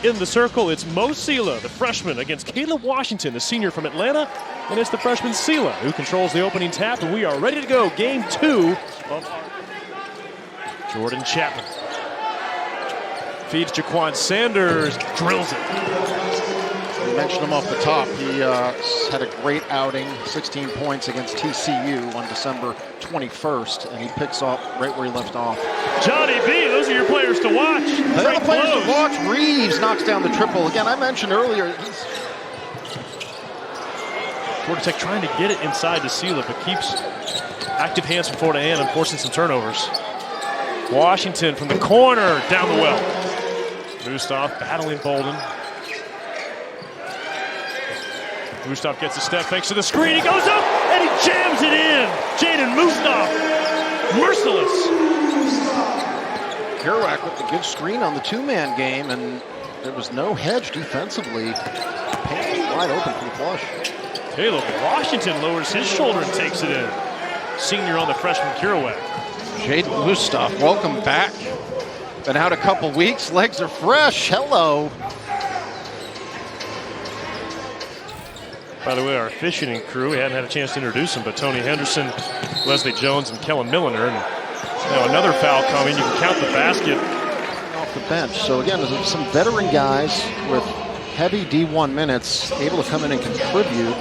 in the circle. It's Mo Sela, the freshman, against Caleb Washington, the senior from Atlanta. And it's the freshman Sela who controls the opening tap. And we are ready to go. Game 2 of Jordan Chapman. Feeds Jaquan Sanders, drills it. We mentioned him off the top. He had a great outing, 16 points against TCU on December 21st, and he picks up right where he left off. Johnny B, those are your players to watch. They're the players to watch. Reeves knocks down the triple. Again, I mentioned earlier. Georgia Tech trying to get it inside to Sela, but keeps active hands from Florida A&M, forcing some turnovers. Washington from the corner, down the well. Mustaf battling Bolden. Mustaf gets a step, thanks to the screen. He goes up and he jams it in. Jaden Mustaf, merciless. Kerouac with a good screen on the two-man game, and there was no hedge defensively. Paint was wide open for the flush. Caleb Washington lowers his shoulder and takes it in. Senior on the freshman Kerouac. Jaden Mustaf, welcome back. Been out a couple weeks, legs are fresh. Hello. By the way, our officiating crew, we hadn't had a chance to introduce them, but Tony Henderson, Leslie Jones, and Kellen Milliner. And now another foul coming. You can count the basket. Off the bench. So again, there's some veteran guys with heavy D1 minutes able to come in and contribute.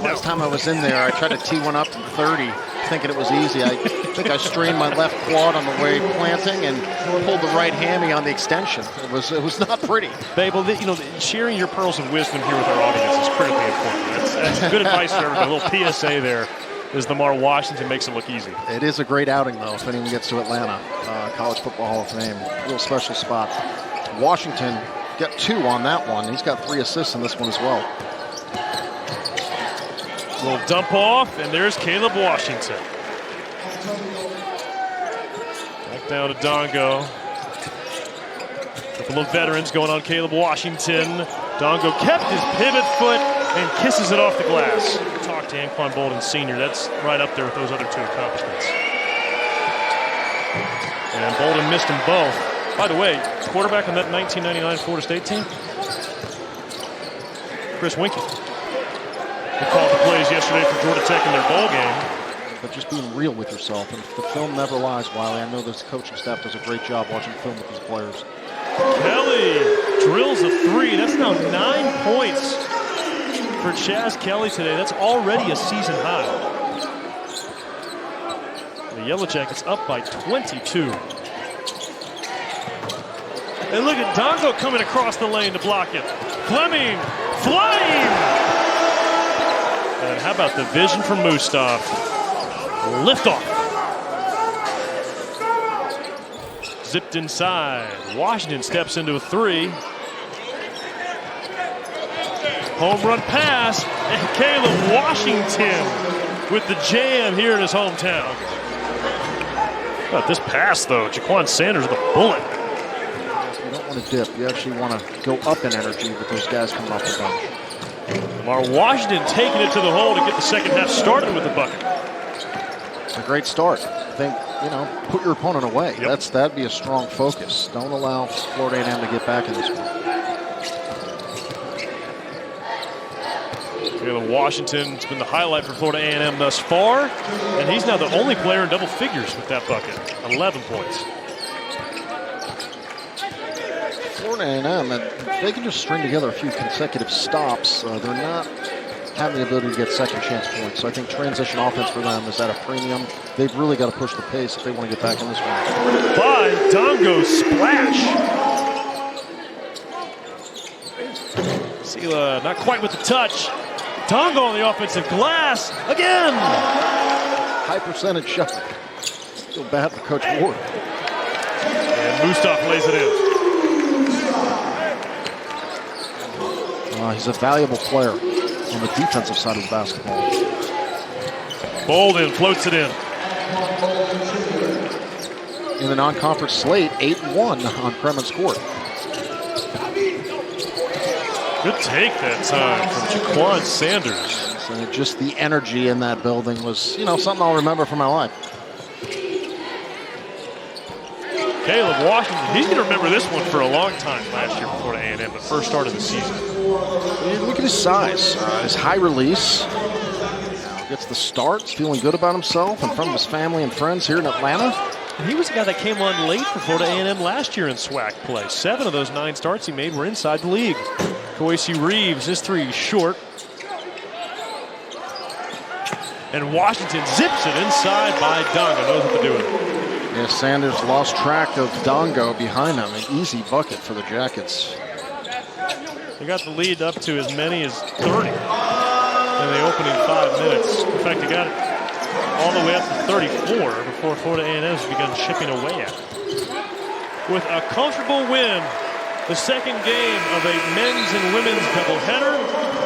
Last time I was in there, I tried to tee one up from 30, thinking it was easy. I think I strained my left quad on the way planting and pulled the right hammy on the extension. It was not pretty. Babe, well, you know, sharing your pearls of wisdom here with our audience is critically important. That's good advice for everybody. A little PSA there as Lamar Washington makes it look easy. It is a great outing, though, if anyone gets to Atlanta. College Football Hall of Fame. Real special spot. Washington got 2 on that one. He's got 3 assists in this one as well. Little dump off, and there's Caleb Washington. Back down to Ndongo. A couple of veterans going on Caleb Washington. Ndongo kept his pivot foot and kisses it off the glass. Talk to Anquan Bolden Sr. That's right up there with those other 2 accomplishments. And Bolden missed them both. By the way, quarterback on that 1999 Florida State team, Chris Winkie. He called the plays yesterday for Georgia Tech in their bowl game. But just being real with yourself, and the film never lies, Wiley. I know this coaching staff does a great job watching film with these players. Kelly drills a 3. That's now 9 points for Chaz Kelly today. That's already a season high. The Yellow Jackets up by 22. And look at Ndongo coming across the lane to block it. Fleming flying! And how about the vision from Mustaf? Liftoff. Zipped inside. Washington steps into a 3. Home run pass. And Caleb Washington with the jam here in his hometown. How about this pass, though? Jaquan Sanders with a bullet. You don't want to dip. You actually want to go up in energy with those guys coming off the bench. Lamar Washington taking it to the hole to get the second half started with the bucket. It's a great start. I think, you know, put your opponent away. Yep. That'd be a strong focus. Don't allow Florida A&M to get back in this one. Caleb Washington's been the highlight for Florida A&M thus far, and he's now the only player in double figures with that bucket. 11 points. Florida A&M, they can just string together a few consecutive stops. They're not having the ability to get second chance points. So I think transition offense for them is at a premium. They've really got to push the pace if they want to get back in this one. By Ndongo, splash. Sela not quite with the touch. Ndongo on the offensive glass again. High percentage shot. Feel bad for Coach Ward. And Mustaf lays it in. He's a valuable player on the defensive side of the basketball. Bolden floats it in. In the non-conference slate, 8-1 on Kremen's court. Good take that time from Jaquan Sanders. And just the energy in that building was, you know, something I'll remember for my life. Caleb Washington, he's going to remember this one for a long time last year for Florida A&M, the first start of the season. Look at his size, his high release. Gets the start, feeling good about himself in front of his family and friends here in Atlanta. And he was the guy that came on late for Florida A&M last year in SWAC play. 7 of those 9 starts he made were inside the league. Koisi Reeves, his 3 short. And Washington zips it inside by Ndongo. Knows what to do with it. Yeah, Sanders lost track of Ndongo behind him. An easy bucket for the Jackets. They got the lead up to as many as 30 in the opening 5 minutes. In fact, they got it all the way up to 34 before Florida A&M has begun chipping away at it. With a comfortable win, the second game of a men's and women's doubleheader.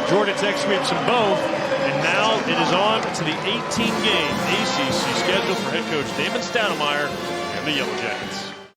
Georgia Tech sweeps them both, and now it is on to the 18-game ACC schedule for head coach Damon Stoudemire and the Yellow Jackets.